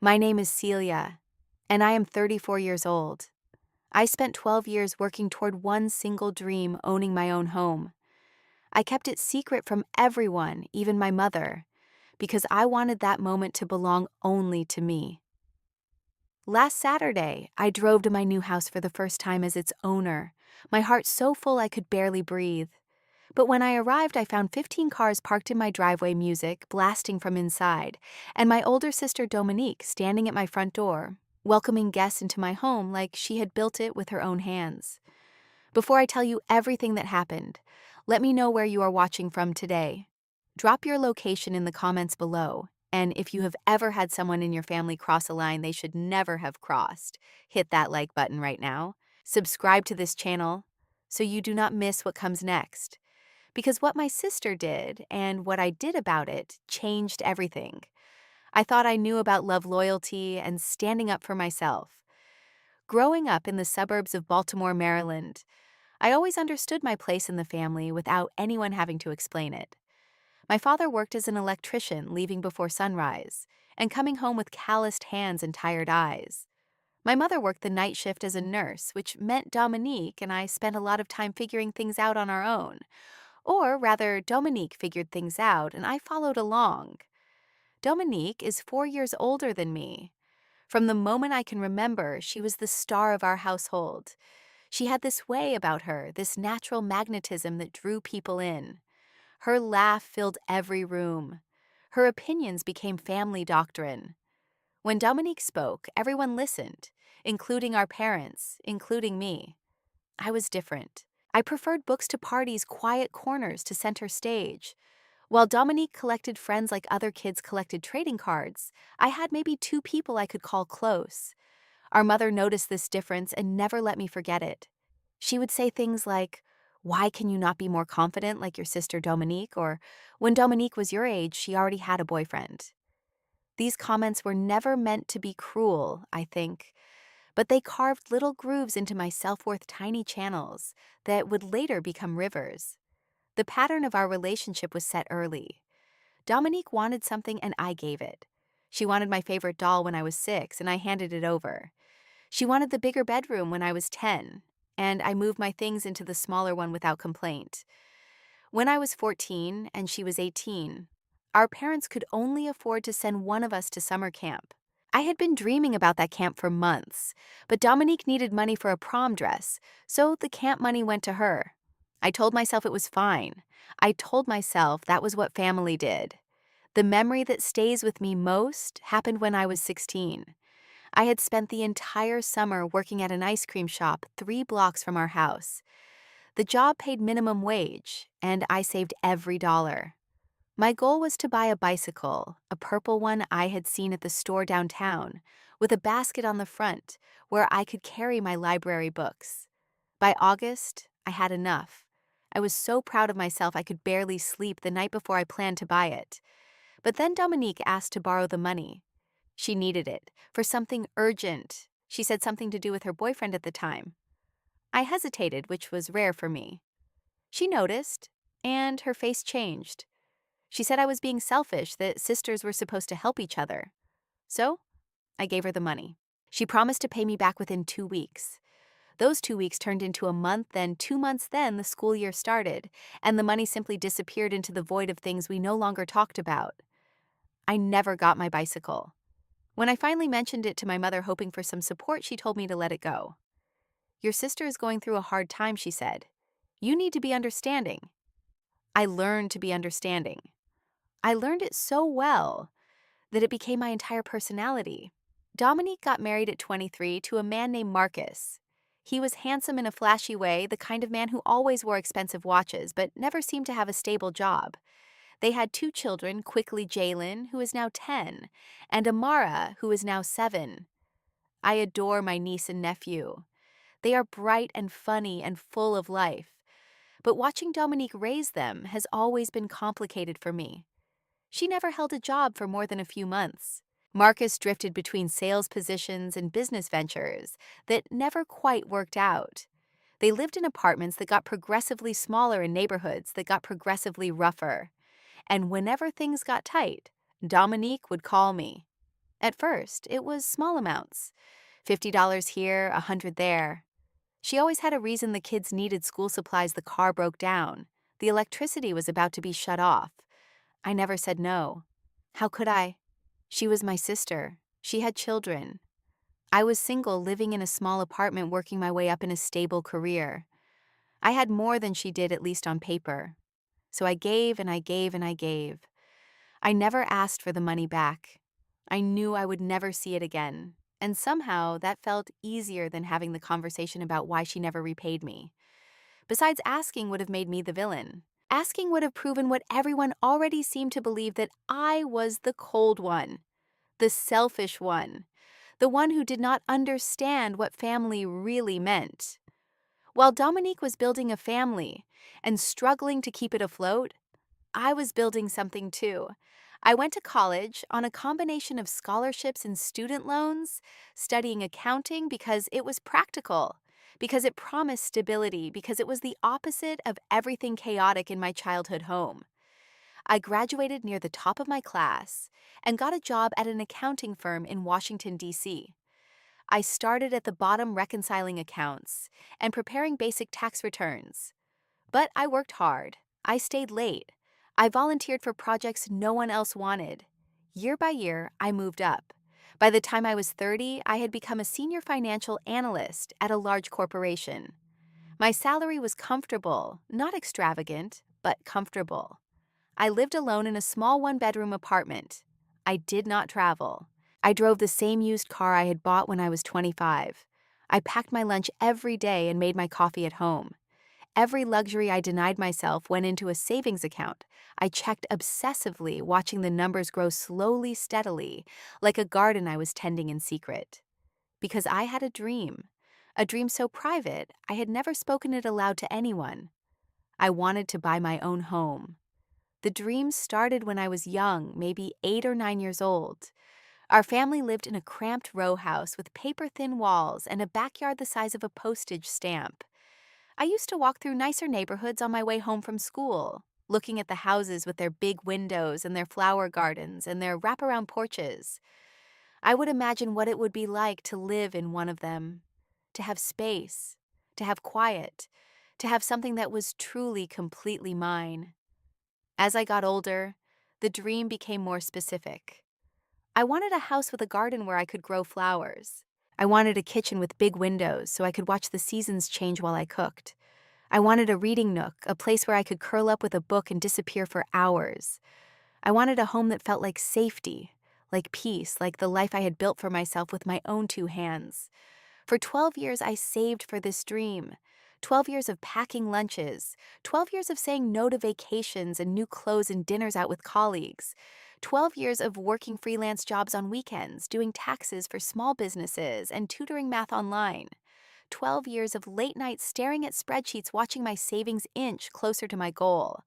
My name is Celia, and I am 34 years old. I spent 12 years working toward one single dream, owning my own home. I kept it secret from everyone, even my mother, because I wanted that moment to belong only to me. Last Saturday, I drove to my new house for the first time as its owner, my heart so full I could barely breathe. But when I arrived, I found 15 cars parked in my driveway, music blasting from inside, and my older sister Dominique standing at my front door, welcoming guests into my home like she had built it with her own hands. Before I tell you everything that happened, let me know where you are watching from today. Drop your location in the comments below, and if you have ever had someone in your family cross a line they should never have crossed, hit that like button right now. Subscribe to this channel so you do not miss what comes next. Because what my sister did and what I did about it changed everything. I thought I knew about love, loyalty, and standing up for myself. Growing up in the suburbs of Baltimore, Maryland, I always understood my place in the family without anyone having to explain it. My father worked as an electrician, leaving before sunrise, and coming home with calloused hands and tired eyes. My mother worked the night shift as a nurse, which meant Dominique and I spent a lot of time figuring things out on our own. Or rather, Dominique figured things out and I followed along. Dominique is 4 years older than me. From the moment I can remember, she was the star of our household. She had this way about her, this natural magnetism that drew people in. Her laugh filled every room. Her opinions became family doctrine. When Dominique spoke, everyone listened, including our parents, including me. I was different. I preferred books to parties, quiet corners to center stage. While Dominique collected friends like other kids collected trading cards, I had maybe 2 people I could call close. Our mother noticed this difference and never let me forget it. She would say things like, "Why can you not be more confident like your sister Dominique?" Or, "When Dominique was your age, she already had a boyfriend." These comments were never meant to be cruel, I think, but they carved little grooves into my self-worth, tiny channels that would later become rivers. The pattern of our relationship was set early. Dominique wanted something and I gave it. She wanted my favorite doll when I was 6 and I handed it over. She wanted the bigger bedroom when I was 10, and I moved my things into the smaller one without complaint. When I was 14 and she was 18, our parents could only afford to send one of us to summer camp. I had been dreaming about that camp for months, but Dominique needed money for a prom dress, so the camp money went to her. I told myself it was fine. I told myself that was what family did. The memory that stays with me most happened when I was 16. I had spent the entire summer working at an ice cream shop 3 blocks from our house. The job paid minimum wage, and I saved every dollar. My goal was to buy a bicycle, a purple one I had seen at the store downtown, with a basket on the front where I could carry my library books. By August, I had enough. I was so proud of myself I could barely sleep the night before I planned to buy it. But then Dominique asked to borrow the money. She needed it for something urgent. She said something to do with her boyfriend at the time. I hesitated, which was rare for me. She noticed, and her face changed. She said I was being selfish, that sisters were supposed to help each other. So, I gave her the money. She promised to pay me back within 2 weeks. Those 2 weeks turned into a month, then 2 months, then the school year started, and the money simply disappeared into the void of things we no longer talked about. I never got my bicycle. When I finally mentioned it to my mother hoping for some support, she told me to let it go. "Your sister is going through a hard time," she said. "You need to be understanding." I learned to be understanding. I learned it so well that it became my entire personality. Dominique got married at 23 to a man named Marcus. He was handsome in a flashy way, the kind of man who always wore expensive watches but never seemed to have a stable job. They had 2 children, quickly Jalen, who is now 10, and Amara, who is now 7. I adore my niece and nephew. They are bright and funny and full of life. But watching Dominique raise them has always been complicated for me. She never held a job for more than a few months. Marcus drifted between sales positions and business ventures that never quite worked out. They lived in apartments that got progressively smaller in neighborhoods that got progressively rougher. And whenever things got tight, Dominique would call me. At first, it was small amounts, $50 here, 100 there. She always had a reason: the kids needed school supplies, the car broke down, the electricity was about to be shut off. I never said no. How could I? She was my sister. She had children. I was single, living in a small apartment, working my way up in a stable career. I had more than she did, at least on paper. So I gave and I gave and I gave. I never asked for the money back. I knew I would never see it again, and somehow that felt easier than having the conversation about why she never repaid me. Besides, asking would have made me the villain. Asking would have proven what everyone already seemed to believe: that I was the cold one, the selfish one, the one who did not understand what family really meant. While Dominique was building a family and struggling to keep it afloat, I was building something too. I went to college on a combination of scholarships and student loans, studying accounting because it was practical, because it promised stability, because it was the opposite of everything chaotic in my childhood home. I graduated near the top of my class and got a job at an accounting firm in Washington, D.C. I started at the bottom, reconciling accounts and preparing basic tax returns. But I worked hard. I stayed late. I volunteered for projects no one else wanted. Year by year, I moved up. By the time I was 30, I had become a senior financial analyst at a large corporation. My salary was comfortable, not extravagant, but comfortable. I lived alone in a small one-bedroom apartment. I did not travel. I drove the same used car I had bought when I was 25. I packed my lunch every day and made my coffee at home. Every luxury I denied myself went into a savings account. I checked obsessively, watching the numbers grow slowly, steadily, like a garden I was tending in secret. Because I had a dream so private I had never spoken it aloud to anyone. I wanted to buy my own home. The dream started when I was young, maybe 8 or 9 years old. Our family lived in a cramped row house with paper-thin walls and a backyard the size of a postage stamp. I used to walk through nicer neighborhoods on my way home from school, looking at the houses with their big windows and their flower gardens and their wraparound porches. I would imagine what it would be like to live in one of them, to have space, to have quiet, to have something that was truly, completely mine. As I got older, the dream became more specific. I wanted a house with a garden where I could grow flowers. I wanted a kitchen with big windows so I could watch the seasons change while I cooked. I wanted a reading nook, a place where I could curl up with a book and disappear for hours. I wanted a home that felt like safety, like peace, like the life I had built for myself with my own 2 hands. For 12 years, I saved for this dream. 12 years of packing lunches, 12 years of saying no to vacations and new clothes and dinners out with colleagues, 12 years of working freelance jobs on weekends, doing taxes for small businesses, and tutoring math online. 12 years of late nights staring at spreadsheets, watching my savings inch closer to my goal.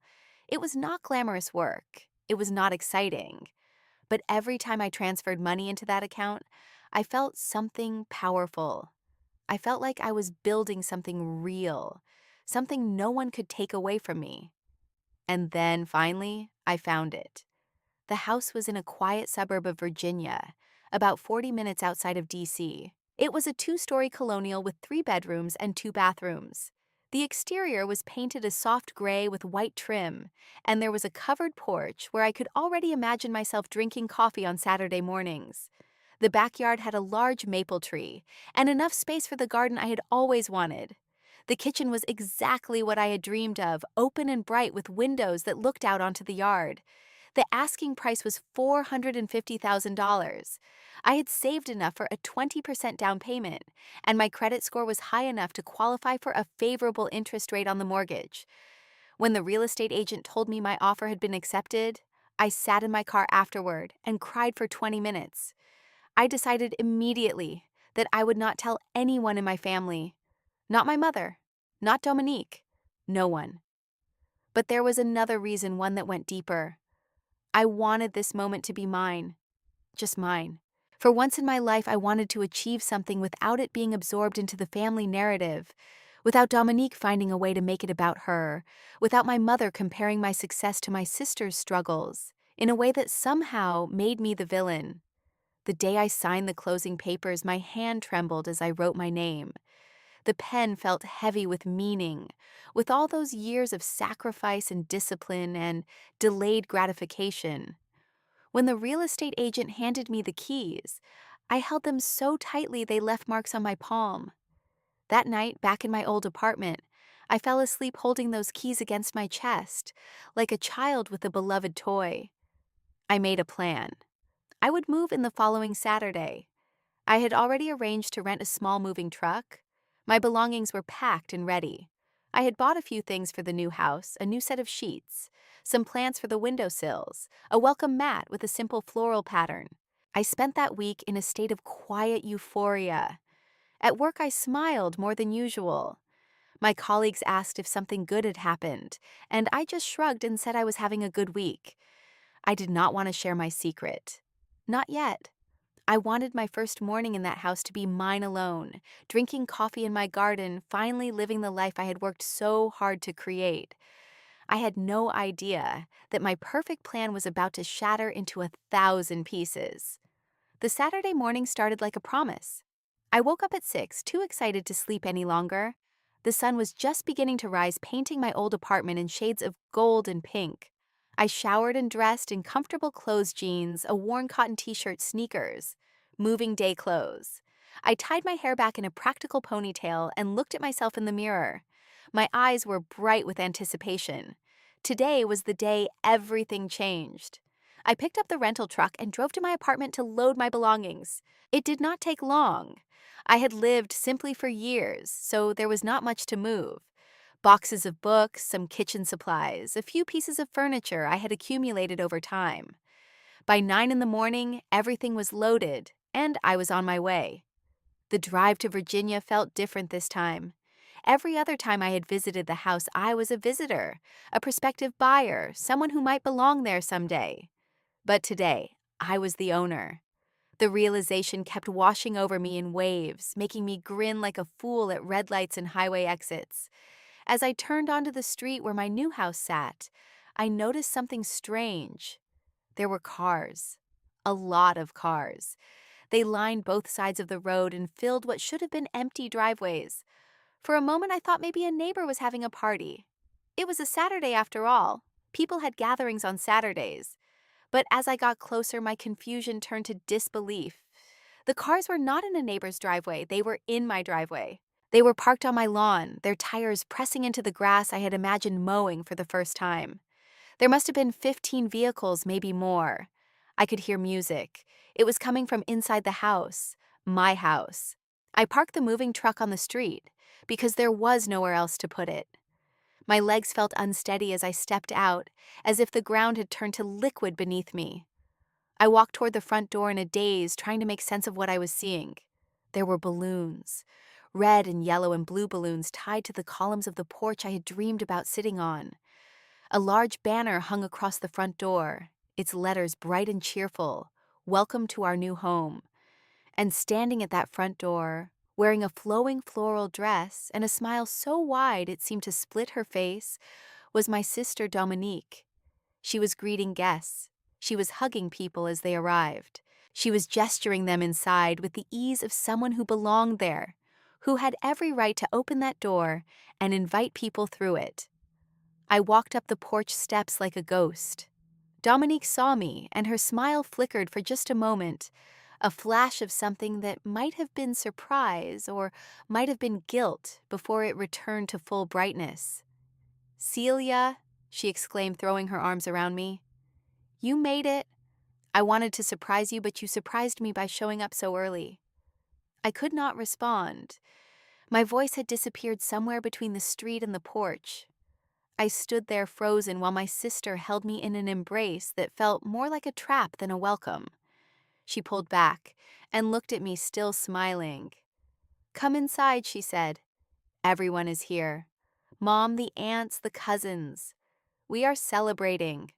It was not glamorous work. It was not exciting. But every time I transferred money into that account, I felt something powerful. I felt like I was building something real, something no one could take away from me. And then, finally, I found it. The house was in a quiet suburb of Virginia, about 40 minutes outside of D.C. It was a 2-story colonial with 3 bedrooms and 2 bathrooms. The exterior was painted a soft gray with white trim, and there was a covered porch where I could already imagine myself drinking coffee on Saturday mornings. The backyard had a large maple tree, and enough space for the garden I had always wanted. The kitchen was exactly what I had dreamed of, open and bright with windows that looked out onto the yard. The asking price was $450,000. I had saved enough for a 20% down payment, and my credit score was high enough to qualify for a favorable interest rate on the mortgage. When the real estate agent told me my offer had been accepted, I sat in my car afterward and cried for 20 minutes. I decided immediately that I would not tell anyone in my family. Not my mother, not Dominique, no one. But there was another reason, one that went deeper. I wanted this moment to be mine, just mine. For once in my life, I wanted to achieve something without it being absorbed into the family narrative, without Dominique finding a way to make it about her, without my mother comparing my success to my sister's struggles, in a way that somehow made me the villain. The day I signed the closing papers, my hand trembled as I wrote my name. The pen felt heavy with meaning, with all those years of sacrifice and discipline and delayed gratification. When the real estate agent handed me the keys, I held them so tightly they left marks on my palm. That night, back in my old apartment, I fell asleep holding those keys against my chest, like a child with a beloved toy. I made a plan. I would move in the following Saturday. I had already arranged to rent a small moving truck. My belongings were packed and ready. I had bought a few things for the new house, a new set of sheets, some plants for the windowsills, a welcome mat with a simple floral pattern. I spent that week in a state of quiet euphoria. At work, I smiled more than usual. My colleagues asked if something good had happened, and I just shrugged and said I was having a good week. I did not want to share my secret. Not yet. I wanted my first morning in that house to be mine alone, drinking coffee in my garden, finally living the life I had worked so hard to create. I had no idea that my perfect plan was about to shatter into 1,000 pieces. The Saturday morning started like a promise. I woke up at 6, too excited to sleep any longer. The sun was just beginning to rise, painting my old apartment in shades of gold and pink. I showered and dressed in comfortable clothes jeans, a worn cotton t-shirt, sneakers. Moving day clothes. I tied my hair back in a practical ponytail and looked at myself in the mirror. My eyes were bright with anticipation. Today was the day everything changed. I picked up the rental truck and drove to my apartment to load my belongings. It did not take long. I had lived simply for years, so there was not much to move. Boxes of books, some kitchen supplies, a few pieces of furniture I had accumulated over time. By 9 in the morning, everything was loaded, and I was on my way. The drive to Virginia felt different this time. Every other time I had visited the house, I was a visitor, a prospective buyer, someone who might belong there someday. But today, I was the owner. The realization kept washing over me in waves, making me grin like a fool at red lights and highway exits. As I turned onto the street where my new house sat, I noticed something strange. There were cars. A lot of cars. They lined both sides of the road and filled what should have been empty driveways. For a moment, I thought maybe a neighbor was having a party. It was a Saturday after all. People had gatherings on Saturdays. But as I got closer, my confusion turned to disbelief. The cars were not in a neighbor's driveway. They were in my driveway. They were parked on my lawn, their tires pressing into the grass I had imagined mowing for the first time. There must have been 15 vehicles, maybe more. I could hear music. It was coming from inside the house, my house. I parked the moving truck on the street because there was nowhere else to put it. My legs felt unsteady as I stepped out, as if the ground had turned to liquid beneath me. I walked toward the front door in a daze, trying to make sense of what I was seeing. There were balloons, red and yellow and blue balloons tied to the columns of the porch I had dreamed about sitting on. A large banner hung across the front door, its letters bright and cheerful, "Welcome to our new home." And standing at that front door, wearing a flowing floral dress and a smile so wide it seemed to split her face, was my sister Dominique. She was greeting guests. She was hugging people as they arrived. She was gesturing them inside with the ease of someone who belonged there, who had every right to open that door and invite people through it. I walked up the porch steps like a ghost. Dominique saw me, and her smile flickered for just a moment, a flash of something that might have been surprise or might have been guilt before it returned to full brightness. "Celia," she exclaimed, throwing her arms around me. "You made it. I wanted to surprise you, but you surprised me by showing up so early." I could not respond. My voice had disappeared somewhere between the street and the porch. I stood there frozen while my sister held me in an embrace that felt more like a trap than a welcome. She pulled back and looked at me, still smiling. "Come inside," she said. "Everyone is here. Mom, the aunts, the cousins. We are celebrating."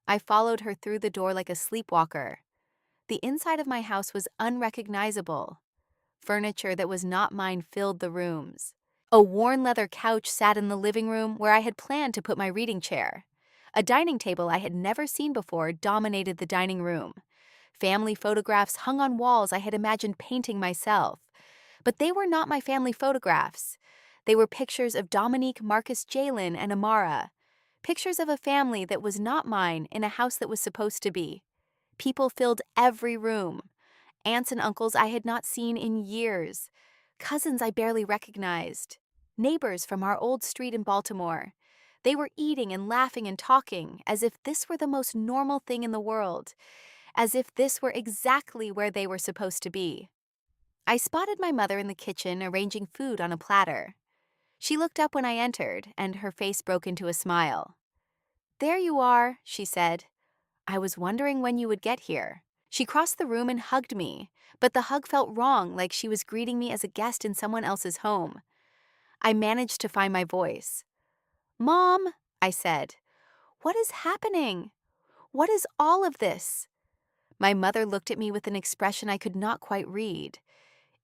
I followed her through the door like a sleepwalker. The inside of my house was unrecognizable. Furniture that was not mine filled the rooms. A worn leather couch sat in the living room where I had planned to put my reading chair. A dining table I had never seen before dominated the dining room. Family photographs hung on walls I had imagined painting myself. But they were not my family photographs. They were pictures of Dominique, Marcus, Jalen, and Amara. Pictures of a family that was not mine in a house that was supposed to be. People filled every room. Aunts and uncles I had not seen in years. Cousins I barely recognized. Neighbors from our old street in Baltimore. They were eating and laughing and talking as if this were the most normal thing in the world, as if this were exactly where they were supposed to be. I spotted my mother in the kitchen arranging food on a platter. She looked up when I entered, and her face broke into a smile. "There you are," she said. "I was wondering when you would get here." She crossed the room and hugged me, but the hug felt wrong, like she was greeting me as a guest in someone else's home. I managed to find my voice. "Mom," I said, "what is happening? What is all of this?" My mother looked at me with an expression I could not quite read.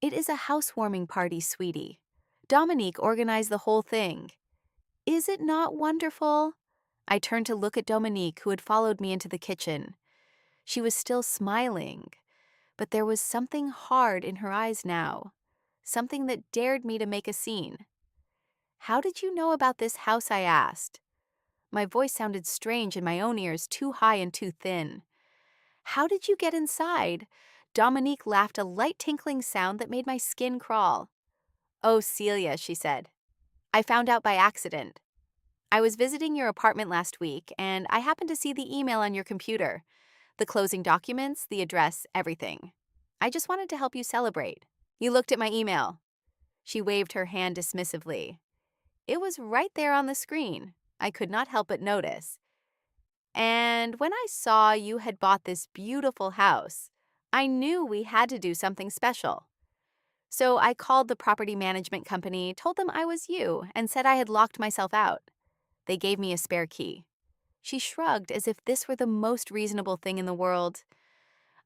"It is a housewarming party, sweetie. Dominique organized the whole thing. Is it not wonderful?" I turned to look at Dominique, who had followed me into the kitchen. She was still smiling, but there was something hard in her eyes now, something that dared me to make a scene. "How did you know about this house?" I asked. My voice sounded strange in my own ears, too high and too thin. "How did you get inside?" Dominique laughed, a light tinkling sound that made my skin crawl. "Oh, Celia," she said. "I found out by accident. I was visiting your apartment last week, and I happened to see the email on your computer. The closing documents, the address, everything. I just wanted to help you celebrate. You looked at my email." She waved her hand dismissively. "It was right there on the screen. I could not help but notice. And when I saw you had bought this beautiful house, I knew we had to do something special. So I called the property management company, told them I was you, and said I had locked myself out. They gave me a spare key." She shrugged as if this were the most reasonable thing in the world.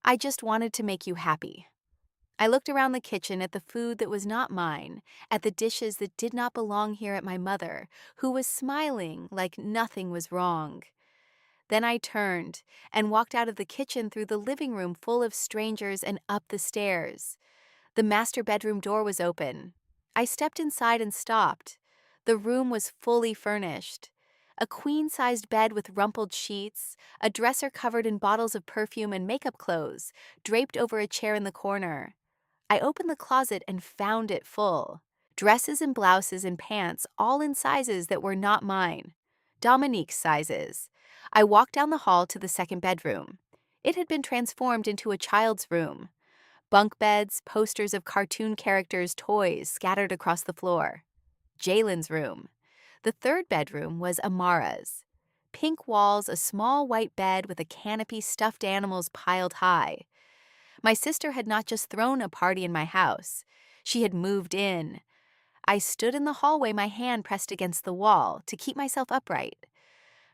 "I just wanted to make you happy." I looked around the kitchen at the food that was not mine, at the dishes that did not belong here, at my mother, who was smiling like nothing was wrong. Then I turned and walked out of the kitchen through the living room full of strangers and up the stairs. The master bedroom door was open. I stepped inside and stopped. The room was fully furnished. A queen-sized bed with rumpled sheets, a dresser covered in bottles of perfume and makeup clothes, draped over a chair in the corner. I opened the closet and found it full. Dresses and blouses and pants, all in sizes that were not mine. Dominique's sizes. I walked down the hall to the second bedroom. It had been transformed into a child's room. Bunk beds, posters of cartoon characters' toys scattered across the floor. Jalen's room. The third bedroom was Amara's. Pink walls, a small white bed with a canopy, stuffed animals piled high. My sister had not just thrown a party in my house. She had moved in. I stood in the hallway, my hand pressed against the wall to keep myself upright.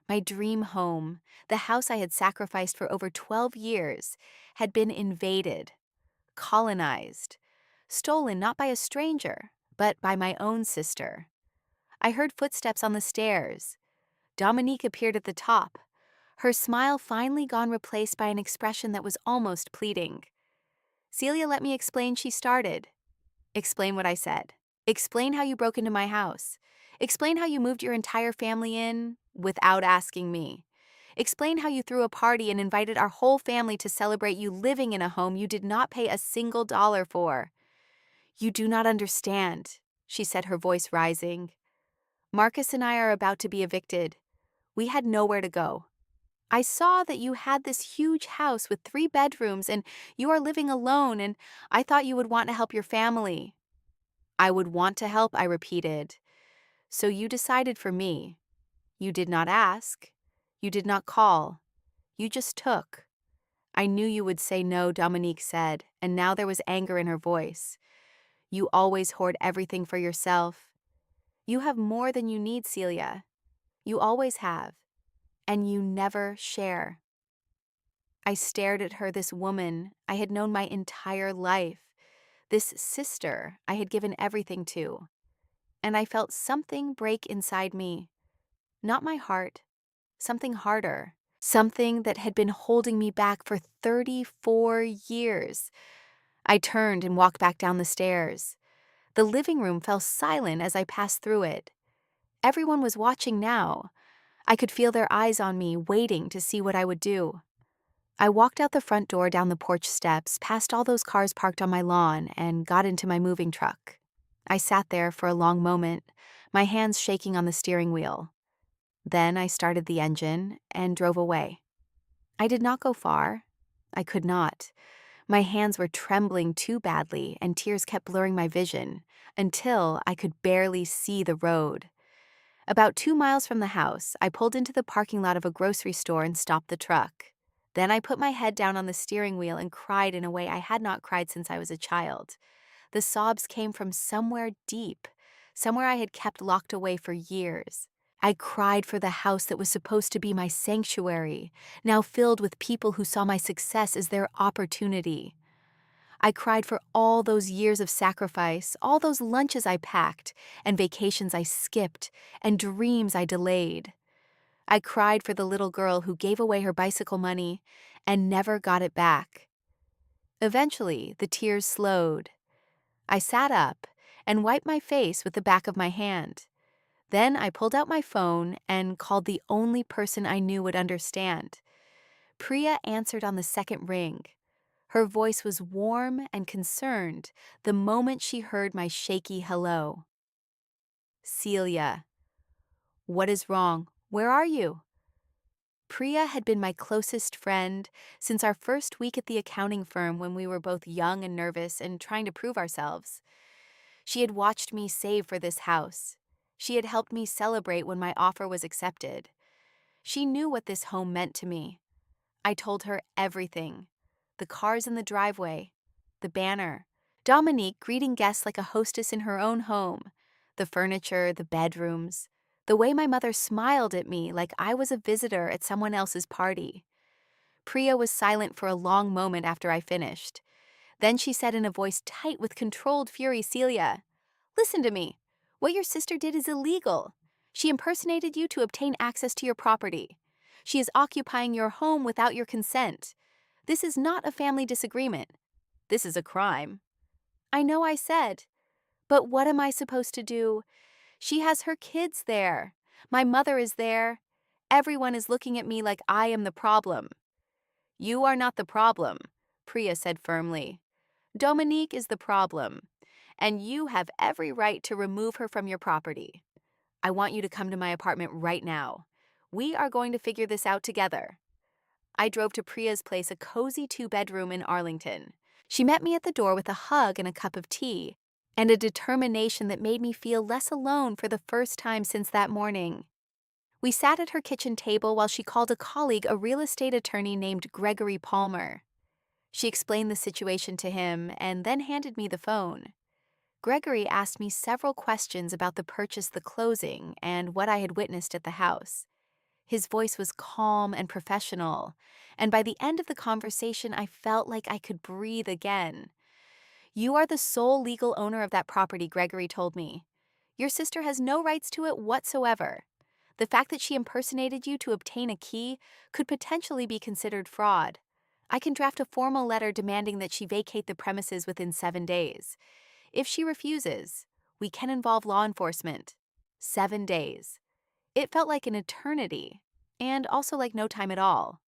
My dream home, the house I had sacrificed for over 12 years, had been invaded, colonized, stolen not by a stranger, but by my own sister. I heard footsteps on the stairs. Dominique appeared at the top, her smile finally gone, replaced by an expression that was almost pleading. "Celia, let me explain," she started. "Explain what?" I said. "Explain how you broke into my house. Explain how you moved your entire family in without asking me. Explain how you threw a party and invited our whole family to celebrate you living in a home you did not pay a single dollar for." "You do not understand," she said, her voice rising. "Marcus and I are about to be evicted. We had nowhere to go. I saw that you had this huge house with 3 bedrooms and you are living alone, and I thought you would want to help your family." "I would want to help," I repeated. "So you decided for me. You did not ask. You did not call. You just took." "I knew you would say no," Dominique said, and now there was anger in her voice. "You always hoard everything for yourself. You have more than you need, Celia. You always have. And you never share." I stared at her, this woman I had known my entire life, this sister I had given everything to, and I felt something break inside me. Not my heart, something harder, something that had been holding me back for 34 years. I turned and walked back down the stairs. The living room fell silent as I passed through it. Everyone was watching now. I could feel their eyes on me, waiting to see what I would do. I walked out the front door, down the porch steps, past all those cars parked on my lawn, and got into my moving truck. I sat there for a long moment, my hands shaking on the steering wheel. Then I started the engine and drove away. I did not go far. I could not. My hands were trembling too badly, and tears kept blurring my vision, until I could barely see the road. About 2 miles from the house, I pulled into the parking lot of a grocery store and stopped the truck. Then I put my head down on the steering wheel and cried in a way I had not cried since I was a child. The sobs came from somewhere deep, somewhere I had kept locked away for years. I cried for the house that was supposed to be my sanctuary, now filled with people who saw my success as their opportunity. I cried for all those years of sacrifice, all those lunches I packed, and vacations I skipped, and dreams I delayed. I cried for the little girl who gave away her bicycle money and never got it back. Eventually, the tears slowed. I sat up and wiped my face with the back of my hand. Then I pulled out my phone and called the only person I knew would understand. Priya answered on the second ring. Her voice was warm and concerned the moment she heard my shaky hello. Celia. What is wrong? Where are you? Priya had been my closest friend since our first week at the accounting firm when we were both young and nervous and trying to prove ourselves. She had watched me save for this house. She had helped me celebrate when my offer was accepted. She knew what this home meant to me. I told her everything. The cars in the driveway, the banner, Dominique greeting guests like a hostess in her own home, the furniture, the bedrooms, the way my mother smiled at me like I was a visitor at someone else's party. Priya was silent for a long moment after I finished. Then she said in a voice tight with controlled fury, Celia, listen to me. What your sister did is illegal. She impersonated you to obtain access to your property. She is occupying your home without your consent. This is not a family disagreement. This is a crime. I know I said, but what am I supposed to do? She has her kids there. My mother is there. Everyone is looking at me like I am the problem. You are not the problem, Priya said firmly. Dominique is the problem, and you have every right to remove her from your property. I want you to come to my apartment right now. We are going to figure this out together. I drove to Priya's place, a cozy 2-bedroom in Arlington. She met me at the door with a hug and a cup of tea, and a determination that made me feel less alone for the first time since that morning. We sat at her kitchen table while she called a colleague, a real estate attorney named Gregory Palmer. She explained the situation to him and then handed me the phone. Gregory asked me several questions about the purchase, the closing, and what I had witnessed at the house. His voice was calm and professional, and by the end of the conversation, I felt like I could breathe again. You are the sole legal owner of that property, Gregory told me. Your sister has no rights to it whatsoever. The fact that she impersonated you to obtain a key could potentially be considered fraud. I can draft a formal letter demanding that she vacate the premises within 7 days. If she refuses, we can involve law enforcement. 7 days. It felt like an eternity, and also like no time at all.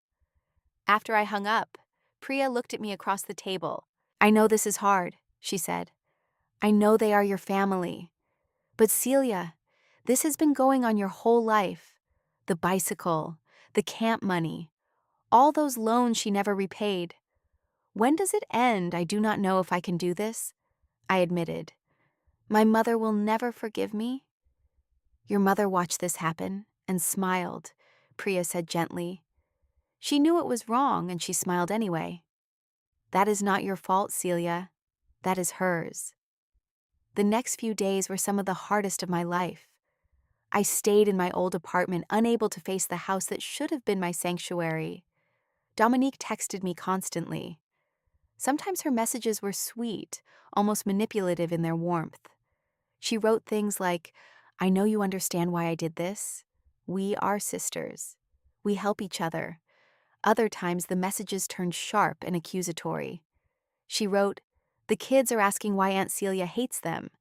After I hung up, Priya looked at me across the table. I know this is hard, she said. I know they are your family. But Celia, this has been going on your whole life. The bicycle, the camp money, all those loans she never repaid. When does it end? I do not know if I can do this, I admitted. My mother will never forgive me. Your mother watched this happen and smiled, Priya said gently. She knew it was wrong and she smiled anyway. That is not your fault, Celia. That is hers. The next few days were some of the hardest of my life. I stayed in my old apartment, unable to face the house that should have been my sanctuary. Dominique texted me constantly. Sometimes her messages were sweet, almost manipulative in their warmth. She wrote things like, I know you understand why I did this. We are sisters. We help each other. Other times, the messages turned sharp and accusatory. She wrote, "The kids are asking why Aunt Celia hates them.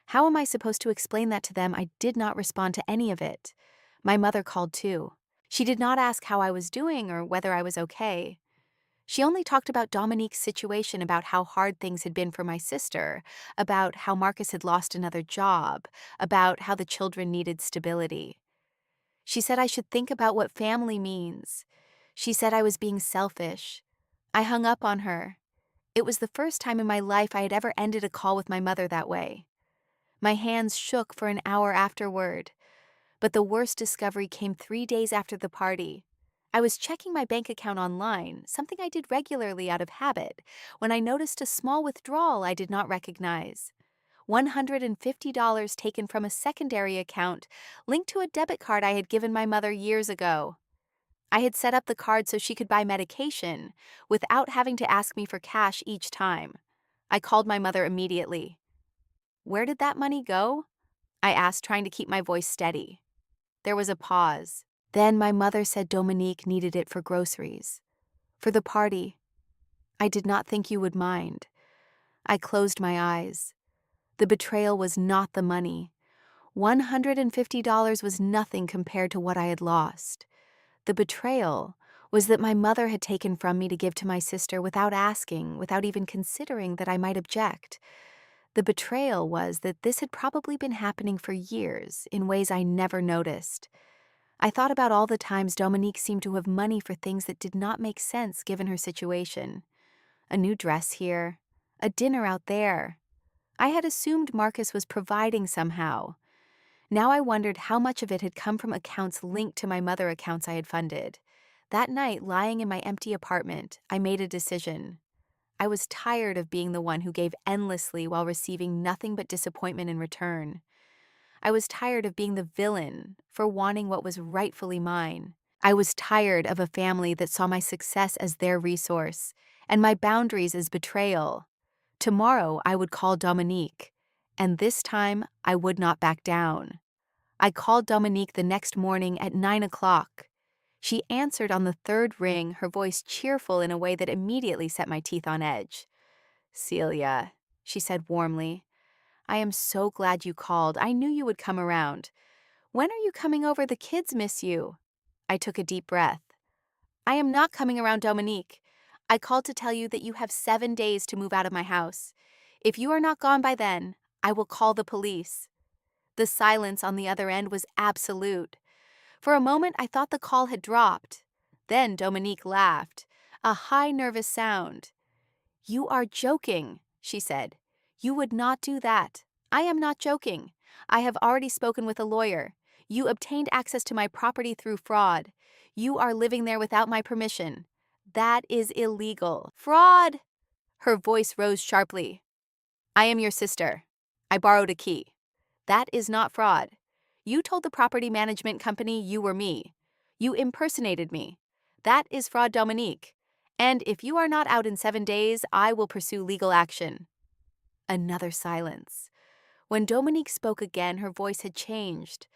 How am I supposed to explain that to them? I did not respond to any of it. My mother called too. She did not ask how I was doing or whether I was okay. She only talked about Dominique's situation, about how hard things had been for my sister, about how Marcus had lost another job, about how the children needed stability. She said I should think about what family means. She said I was being selfish. I hung up on her. It was the first time in my life I had ever ended a call with my mother that way. My hands shook for an hour afterward. But the worst discovery came 3 days after the party. I was checking my bank account online, something I did regularly out of habit, when I noticed a small withdrawal I did not recognize. $150 taken from a secondary account linked to a debit card I had given my mother years ago. I had set up the card so she could buy medication without having to ask me for cash each time. I called my mother immediately. "Where did that money go?" I asked, trying to keep my voice steady. There was a pause. Then my mother said Dominique needed it for groceries. "For the party. I did not think you would mind." I closed my eyes. The betrayal was not the money. $150 was nothing compared to what I had lost. The betrayal was that my mother had taken from me to give to my sister without asking, without even considering that I might object. The betrayal was that this had probably been happening for years in ways I never noticed. I thought about all the times Dominique seemed to have money for things that did not make sense given her situation. A new dress here, a dinner out there. I had assumed Marcus was providing somehow. Now I wondered how much of it had come from accounts linked to my mother accounts I had funded. That night, lying in my empty apartment, I made a decision. I was tired of being the one who gave endlessly while receiving nothing but disappointment in return. I was tired of being the villain for wanting what was rightfully mine. I was tired of a family that saw my success as their resource and my boundaries as betrayal. Tomorrow I would call Dominique, and this time I would not back down. I called Dominique the next morning at 9 o'clock. She answered on the third ring, her voice cheerful in a way that immediately set my teeth on edge. "Celia," she said warmly, "I am so glad you called. I knew you would come around. When are you coming over? The kids miss you." I took a deep breath. "I am not coming around, Dominique. I called to tell you that you have 7 days to move out of my house. If you are not gone by then, I will call the police." The silence on the other end was absolute. For a moment, I thought the call had dropped. Then Dominique laughed, a high, nervous sound. "You are joking," she said. "You would not do that. I am not joking. I have already spoken with a lawyer. You obtained access to my property through fraud. You are living there without my permission. That is illegal." "Fraud!" Her voice rose sharply. "I am your sister. I borrowed a key. That is not fraud. You told the property management company you were me. You impersonated me. That is fraud, Dominique. And if you are not out in 7 days, I will pursue legal action." Another silence. When Dominique spoke again, her voice had changed.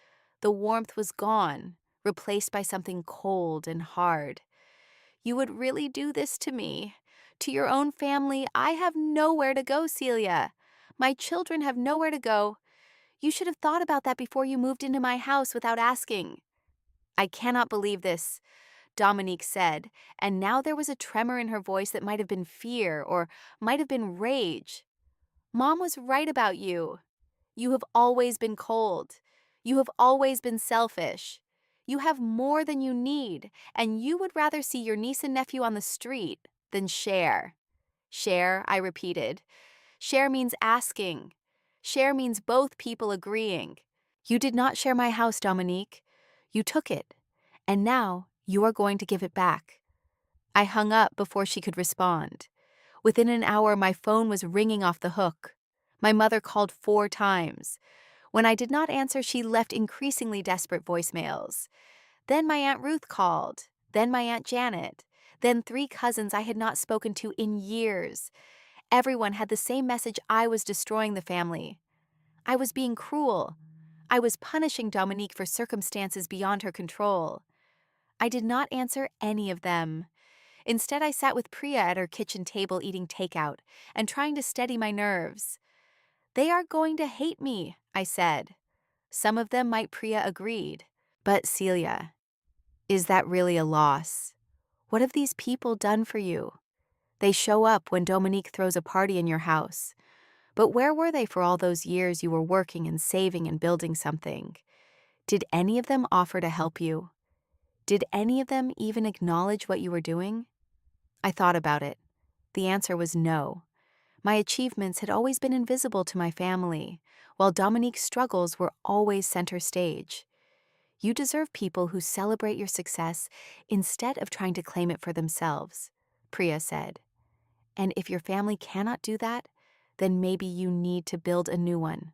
The warmth was gone, replaced by something cold and hard. "You would really do this to me? To your own family? I have nowhere to go, Celia. My children have nowhere to go. You should have thought about that before you moved into my house without asking." "I cannot believe this," Dominique said, and now there was a tremor in her voice that might have been fear or might have been rage. "Mom was right about you. You have always been cold. You have always been selfish. You have more than you need, and you would rather see your niece and nephew on the street than share." "Share," I repeated. "Share means asking. Share means both people agreeing. You did not share my house, Dominique. You took it, and now you are going to give it back." I hung up before she could respond. Within an hour, my phone was ringing off the hook. My mother called 4 times. When I did not answer, she left increasingly desperate voicemails. Then my Aunt Ruth called. Then my Aunt Janet. Then 3 cousins I had not spoken to in years. Everyone had the same message: I was destroying the family. I was being cruel. I was punishing Dominique for circumstances beyond her control. I did not answer any of them. Instead, I sat with Priya at her kitchen table eating takeout and trying to steady my nerves. They are going to hate me, I said. Some of them might, Priya agreed. But Celia, is that really a loss? What have these people done for you? They show up when Dominique throws a party in your house. But where were they for all those years you were working and saving and building something? Did any of them offer to help you? Did any of them even acknowledge what you were doing? I thought about it. The answer was no. My achievements had always been invisible to my family, while Dominique's struggles were always center stage. You deserve people who celebrate your success instead of trying to claim it for themselves, Priya said. And if your family cannot do that, then maybe you need to build a new one.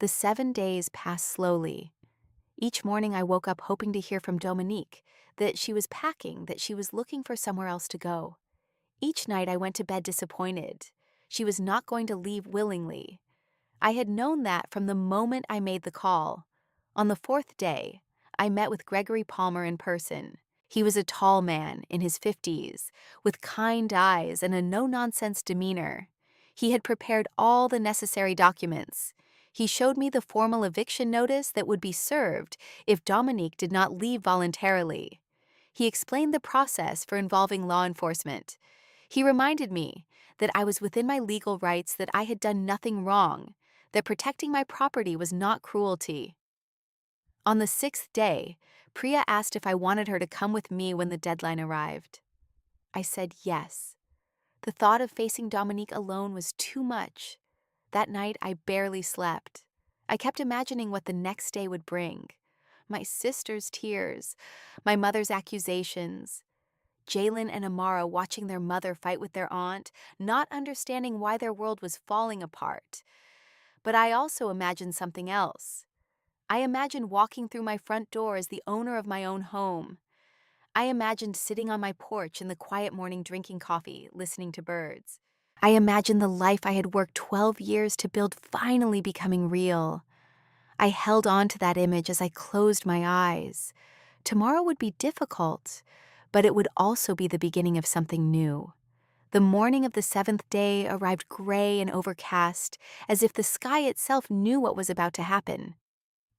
The 7 days passed slowly. Each morning I woke up hoping to hear from Dominique, that she was packing, that she was looking for somewhere else to go. Each night I went to bed disappointed. She was not going to leave willingly. I had known that from the moment I made the call. On the 4th day, I met with Gregory Palmer in person. He was a tall man in his 50s, with kind eyes and a no-nonsense demeanor. He had prepared all the necessary documents. He showed me the formal eviction notice that would be served if Dominique did not leave voluntarily. He explained the process for involving law enforcement. He reminded me that I was within my legal rights, that I had done nothing wrong, that protecting my property was not cruelty. On the 6th day, Priya asked if I wanted her to come with me when the deadline arrived. I said yes. The thought of facing Dominique alone was too much. That night, I barely slept. I kept imagining what the next day would bring. My sister's tears, my mother's accusations, Jalen and Amara watching their mother fight with their aunt, not understanding why their world was falling apart. But I also imagined something else. I imagined walking through my front door as the owner of my own home. I imagined sitting on my porch in the quiet morning drinking coffee, listening to birds. I imagined the life I had worked 12 years to build finally becoming real. I held on to that image as I closed my eyes. Tomorrow would be difficult, but it would also be the beginning of something new. The morning of the 7th day arrived gray and overcast, as if the sky itself knew what was about to happen.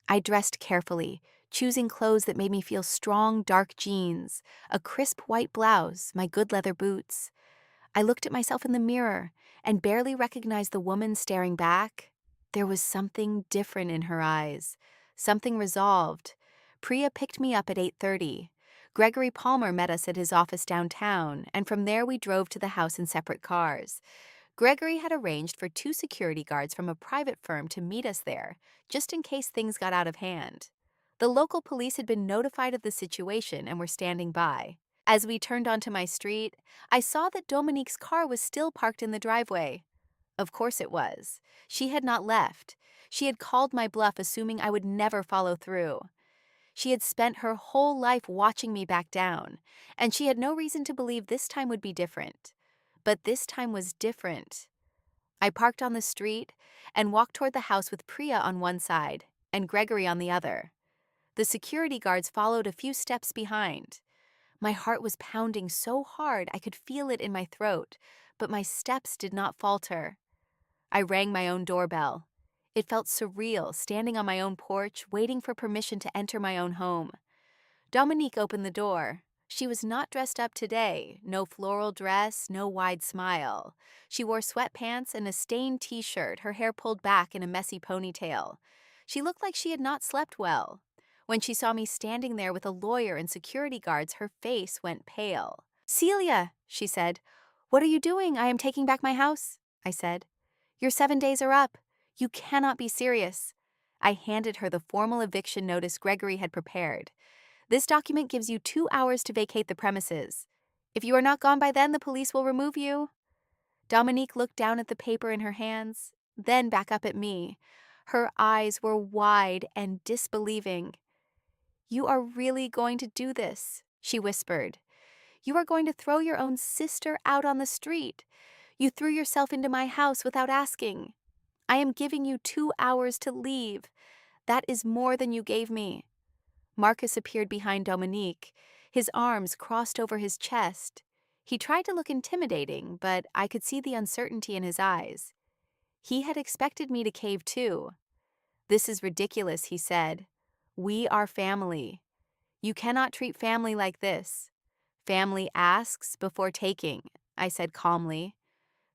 I dressed carefully, choosing clothes that made me feel strong, dark jeans, a crisp white blouse, my good leather boots. I looked at myself in the mirror and barely recognized the woman staring back. There was something different in her eyes, something resolved. Priya picked me up at 8:30. Gregory Palmer met us at his office downtown, and from there we drove to the house in separate cars. Gregory had arranged for 2 security guards from a private firm to meet us there, just in case things got out of hand. The local police had been notified of the situation and were standing by. As we turned onto my street, I saw that Dominique's car was still parked in the driveway. Of course it was. She had not left. She had called my bluff, assuming I would never follow through. She had spent her whole life watching me back down, and she had no reason to believe this time would be different. But this time was different. I parked on the street and walked toward the house with Priya on one side and Gregory on the other. The security guards followed a few steps behind. My heart was pounding so hard I could feel it in my throat, but my steps did not falter. I rang my own doorbell. It felt surreal, standing on my own porch, waiting for permission to enter my own home. Dominique opened the door. She was not dressed up today, no floral dress, no wide smile. She wore sweatpants and a stained t-shirt, her hair pulled back in a messy ponytail. She looked like she had not slept well. When she saw me standing there with a lawyer and security guards, her face went pale. "Celia," she said, "what are you doing? I am taking back my house," I said. "Your 7 days are up. You cannot be serious." I handed her the formal eviction notice Gregory had prepared. "This document gives you 2 hours to vacate the premises. If you are not gone by then, the police will remove you." Dominique looked down at the paper in her hands, then back up at me. Her eyes were wide and disbelieving. "You are really going to do this?" she whispered. "You are going to throw your own sister out on the street. You threw yourself into my house without asking. I am giving you 2 hours to leave. That is more than you gave me." Marcus appeared behind Dominique, his arms crossed over his chest. He tried to look intimidating, but I could see the uncertainty in his eyes. He had expected me to cave too. "This is ridiculous," he said. "We are family. You cannot treat family like this." "Family asks before taking," I said calmly.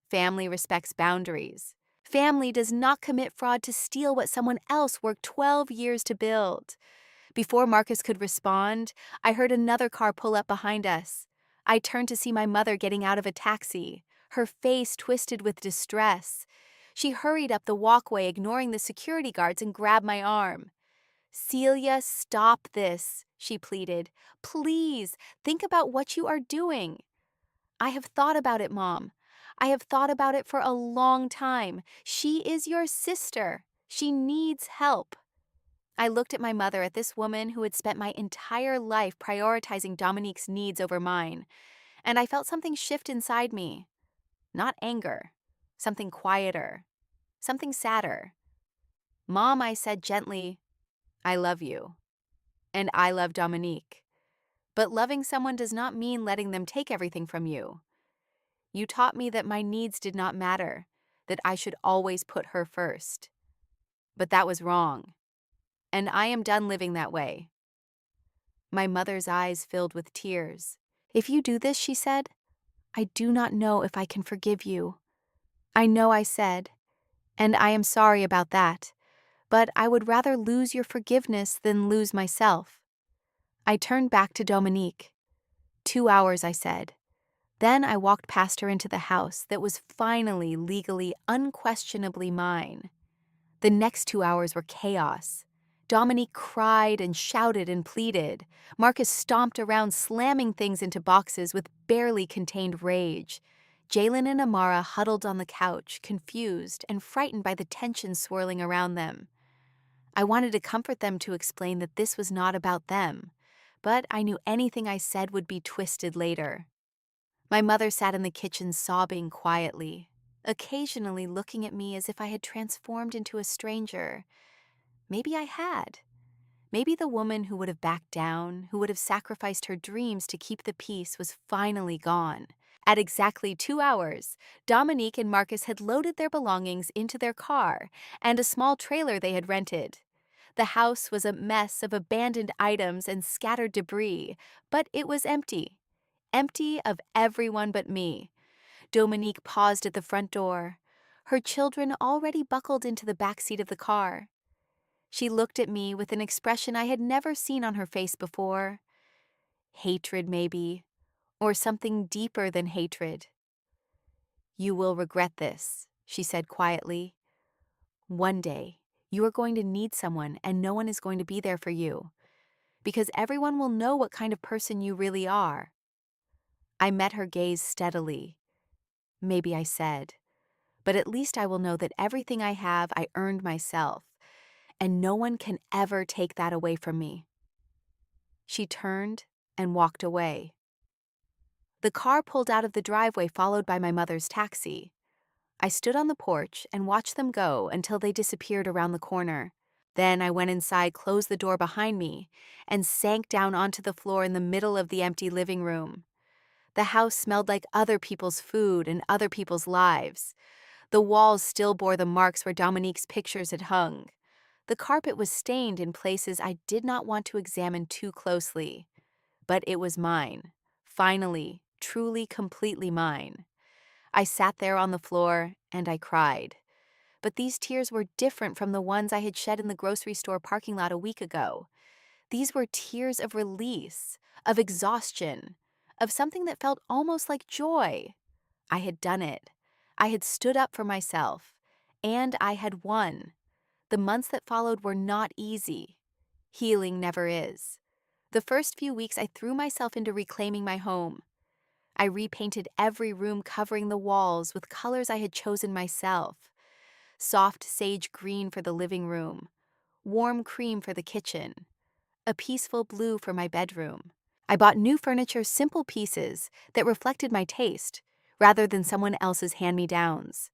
"Family respects boundaries. Family does not commit fraud to steal what someone else worked 12 years to build." Before Marcus could respond, I heard another car pull up behind us. I turned to see my mother getting out of a taxi, her face twisted with distress. She hurried up the walkway, ignoring the security guards, and grabbed my arm. "Celia, stop this," she pleaded. "Please, think about what you are doing." "I have thought about it, Mom. I have thought about it for a long time. She is your sister. She needs help." I looked at my mother, at this woman who had spent my entire life prioritizing Dominique's needs over mine, and I felt something shift inside me. Not anger, something quieter, something sadder. "Mom," I said gently, "I love you, and I love Dominique. But loving someone does not mean letting them take everything from you. You taught me that my needs did not matter, that I should always put her first. But that was wrong, and I am done living that way." My mother's eyes filled with tears. "If you do this," she said, "I do not know if I can forgive you." "I know," I said, "and I am sorry about that, but I would rather lose your forgiveness than lose myself." I turned back to Dominique. 2 hours, I said. Then I walked past her into the house that was finally, legally, unquestionably mine. The next 2 hours were chaos. Dominique cried and shouted and pleaded. Marcus stomped around, slamming things into boxes with barely contained rage. Jalen and Amara huddled on the couch, confused and frightened by the tension swirling around them. I wanted to comfort them, to explain that this was not about them, but I knew anything I said would be twisted later. My mother sat in the kitchen sobbing quietly, occasionally looking at me as if I had transformed into a stranger. Maybe I had. Maybe the woman who would have backed down, who would have sacrificed her dreams to keep the peace, was finally gone. At exactly 2 hours, Dominique and Marcus had loaded their belongings into their car and a small trailer they had rented. The house was a mess of abandoned items and scattered debris, but it was empty. Empty of everyone but me. Dominique paused at the front door, her children already buckled into the back seat of the car. She looked at me with an expression I had never seen on her face before. Hatred, maybe, or something deeper than hatred. "You will regret this," she said quietly. "One day, you are going to need someone, and no one is going to be there for you, because everyone will know what kind of person you really are." I met her gaze steadily. "Maybe," I said, "but at least I will know that everything I have I earned myself, and no one can ever take that away from me." She turned and walked away. The car pulled out of the driveway, followed by my mother's taxi. I stood on the porch and watched them go until they disappeared around the corner. Then I went inside, closed the door behind me, and sank down onto the floor in the middle of the empty living room. The house smelled like other people's food and other people's lives. The walls still bore the marks where Dominique's pictures had hung. The carpet was stained in places I did not want to examine too closely. But it was mine. Finally, truly, completely mine. I sat there on the floor and I cried. But these tears were different from the ones I had shed in the grocery store parking lot a week ago. These were tears of release, of exhaustion, of something that felt almost like joy. I had done it. I had stood up for myself, and I had won. The months that followed were not easy. Healing never is. The first few weeks, I threw myself into reclaiming my home. I repainted every room, covering the walls with colors I had chosen myself. Soft sage green for the living room, warm cream for the kitchen, a peaceful blue for my bedroom. I bought new furniture, simple pieces that reflected my taste, rather than someone else's hand-me-downs.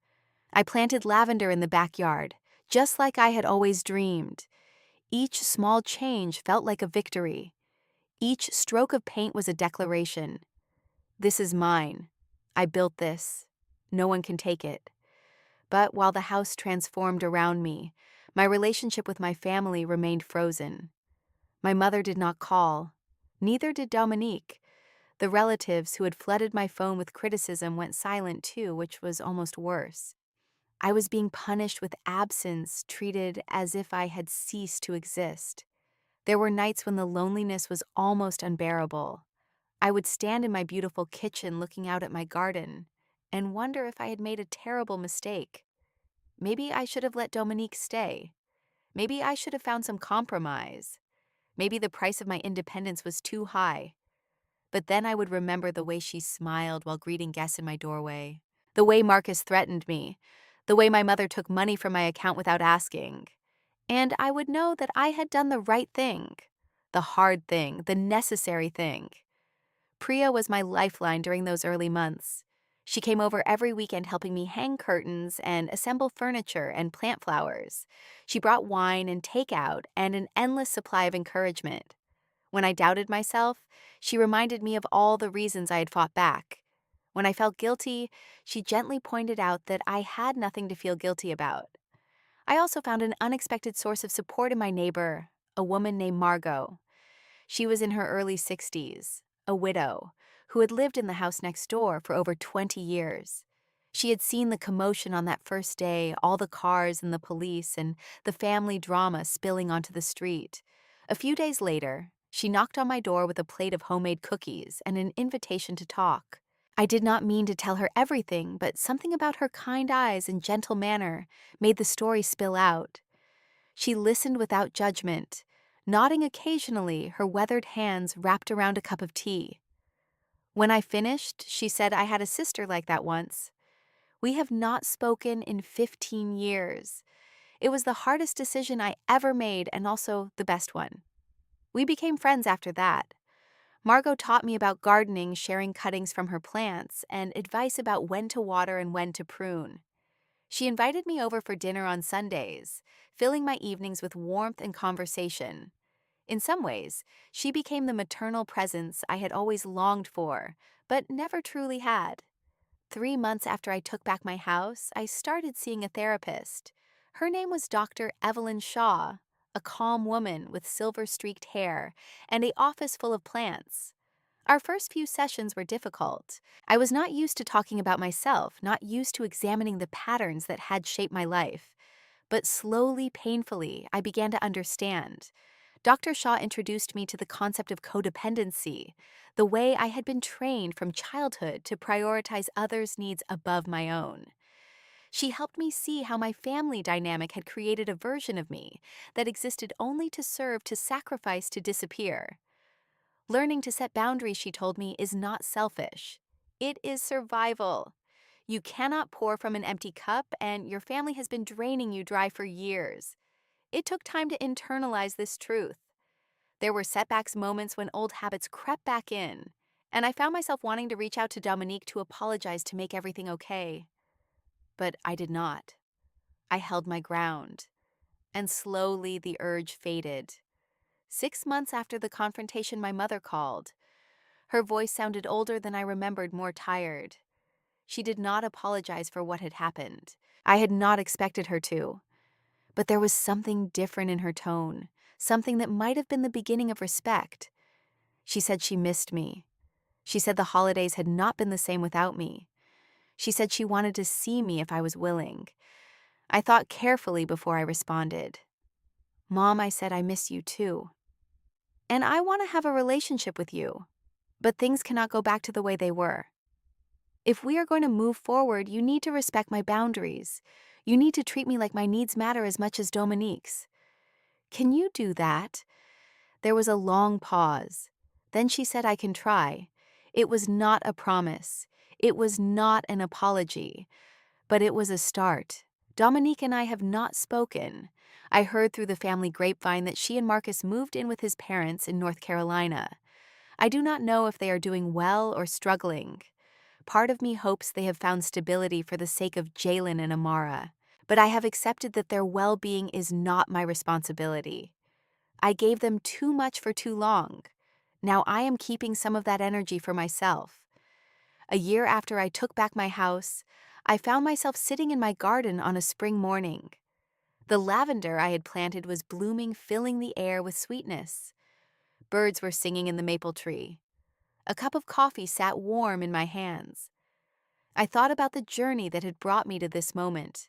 I planted lavender in the backyard, just like I had always dreamed. Each small change felt like a victory. Each stroke of paint was a declaration. This is mine. I built this. No one can take it. But while the house transformed around me, my relationship with my family remained frozen. My mother did not call. Neither did Dominique. The relatives who had flooded my phone with criticism went silent too, which was almost worse. I was being punished with absence, treated as if I had ceased to exist. There were nights when the loneliness was almost unbearable. I would stand in my beautiful kitchen looking out at my garden and wonder if I had made a terrible mistake. Maybe I should have let Dominique stay. Maybe I should have found some compromise. Maybe the price of my independence was too high. But then I would remember the way she smiled while greeting guests in my doorway, the way Marcus threatened me, the way my mother took money from my account without asking. And I would know that I had done the right thing, the hard thing, the necessary thing. Priya was my lifeline during those early months. She came over every weekend helping me hang curtains and assemble furniture and plant flowers. She brought wine and takeout and an endless supply of encouragement. When I doubted myself, she reminded me of all the reasons I had fought back. When I felt guilty, she gently pointed out that I had nothing to feel guilty about. I also found an unexpected source of support in my neighbor, a woman named Margot. She was in her early 60s, a widow, who had lived in the house next door for over 20 years. She had seen the commotion on that first day, all the cars and the police, and the family drama spilling onto the street. A few days later, she knocked on my door with a plate of homemade cookies and an invitation to talk. I did not mean to tell her everything, but something about her kind eyes and gentle manner made the story spill out. She listened without judgment, nodding occasionally, her weathered hands wrapped around a cup of tea. When I finished, she said I had a sister like that once. We have not spoken in 15 years. It was the hardest decision I ever made and also the best one. We became friends after that. Margot taught me about gardening, sharing cuttings from her plants, and advice about when to water and when to prune. She invited me over for dinner on Sundays, filling my evenings with warmth and conversation. In some ways, she became the maternal presence I had always longed for, but never truly had. 3 months after I took back my house, I started seeing a therapist. Her name was Dr. Evelyn Shaw, a calm woman with silver-streaked hair and an office full of plants. Our first few sessions were difficult. I was not used to talking about myself, not used to examining the patterns that had shaped my life. But slowly, painfully, I began to understand. Dr. Shaw introduced me to the concept of codependency, the way I had been trained from childhood to prioritize others' needs above my own. She helped me see how my family dynamic had created a version of me that existed only to serve, to sacrifice, to disappear. Learning to set boundaries, she told me, is not selfish. It is survival. You cannot pour from an empty cup, and your family has been draining you dry for years. It took time to internalize this truth. There were setbacks, moments when old habits crept back in, and I found myself wanting to reach out to Dominique to apologize to make everything okay. But I did not. I held my ground, and slowly the urge faded. 6 months after the confrontation, my mother called. Her voice sounded older than I remembered, more tired. She did not apologize for what had happened. I had not expected her to. But there was something different in her tone, something that might have been the beginning of respect. She said she missed me. She said the holidays had not been the same without me. She said she wanted to see me if I was willing. I thought carefully before I responded. Mom, I said, I miss you too. And I want to have a relationship with you. But things cannot go back to the way they were. If we are going to move forward, you need to respect my boundaries. You need to treat me like my needs matter as much as Dominique's. Can you do that? There was a long pause. Then she said, I can try. It was not a promise. It was not an apology. But it was a start. Dominique and I have not spoken. I heard through the family grapevine that she and Marcus moved in with his parents in North Carolina. I do not know if they are doing well or struggling. Part of me hopes they have found stability for the sake of Jalen and Amara, but I have accepted that their well-being is not my responsibility. I gave them too much for too long. Now I am keeping some of that energy for myself. A year after I took back my house, I found myself sitting in my garden on a spring morning. The lavender I had planted was blooming, filling the air with sweetness. Birds were singing in the maple tree. A cup of coffee sat warm in my hands. I thought about the journey that had brought me to this moment,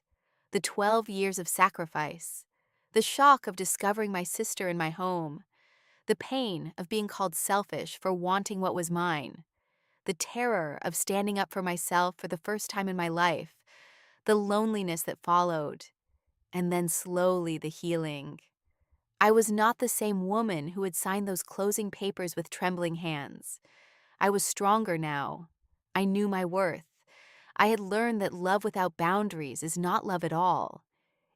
the 12 years of sacrifice, the shock of discovering my sister in my home, the pain of being called selfish for wanting what was mine, the terror of standing up for myself for the first time in my life, the loneliness that followed, and then slowly the healing. I was not the same woman who had signed those closing papers with trembling hands. I was stronger now. I knew my worth. I had learned that love without boundaries is not love at all.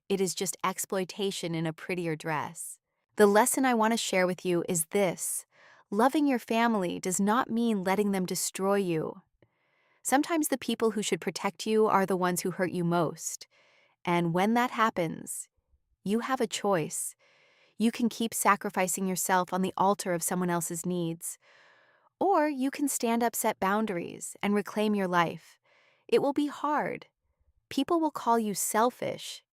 It is just exploitation in a prettier dress. The lesson I want to share with you is this: loving your family does not mean letting them destroy you. Sometimes the people who should protect you are the ones who hurt you most. And when that happens, you have a choice. You can keep sacrificing yourself on the altar of someone else's needs, or you can stand up, set boundaries, and reclaim your life. It will be hard. People will call you selfish.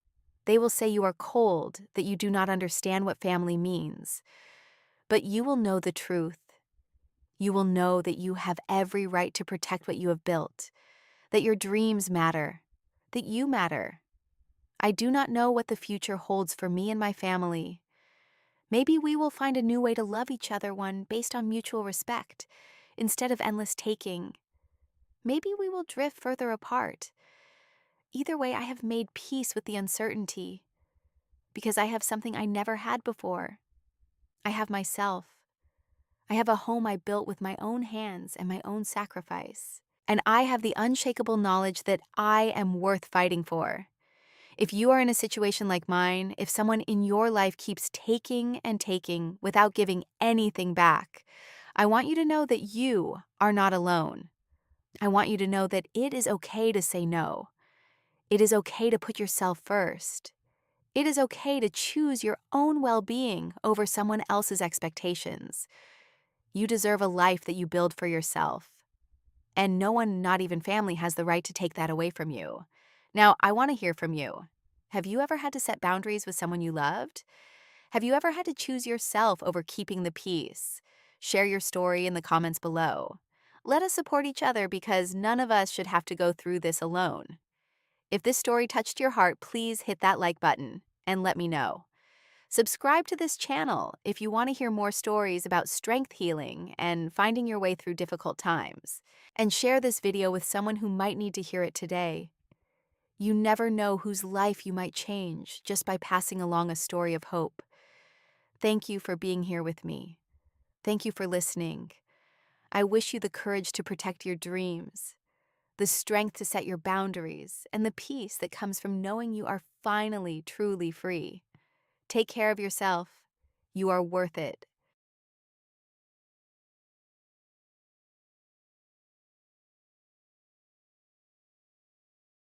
They will say you are cold, that you do not understand what family means. But you will know the truth. You will know that you have every right to protect what you have built, that your dreams matter, that you matter. I do not know what the future holds for me and my family. Maybe we will find a new way to love each other, one based on mutual respect, instead of endless taking. Maybe we will drift further apart. Either way, I have made peace with the uncertainty, because I have something I never had before. I have myself. I have a home I built with my own hands and my own sacrifice. And I have the unshakable knowledge that I am worth fighting for. If you are in a situation like mine, if someone in your life keeps taking and taking without giving anything back, I want you to know that you are not alone. I want you to know that it is okay to say no. It is okay to put yourself first. It is okay to choose your own well-being over someone else's expectations. You deserve a life that you build for yourself. And no one, not even family, has the right to take that away from you. Now, I want to hear from you. Have you ever had to set boundaries with someone you loved? Have you ever had to choose yourself over keeping the peace? Share your story in the comments below. Let us support each other, because none of us should have to go through this alone. If this story touched your heart, please hit that like button and let me know. Subscribe to this channel if you want to hear more stories about strength healing and finding your way through difficult times. And share this video with someone who might need to hear it today. You never know whose life you might change just by passing along a story of hope. Thank you for being here with me. Thank you for listening. I wish you the courage to protect your dreams, the strength to set your boundaries, and the peace that comes from knowing you are finally truly free. Take care of yourself. You are worth it.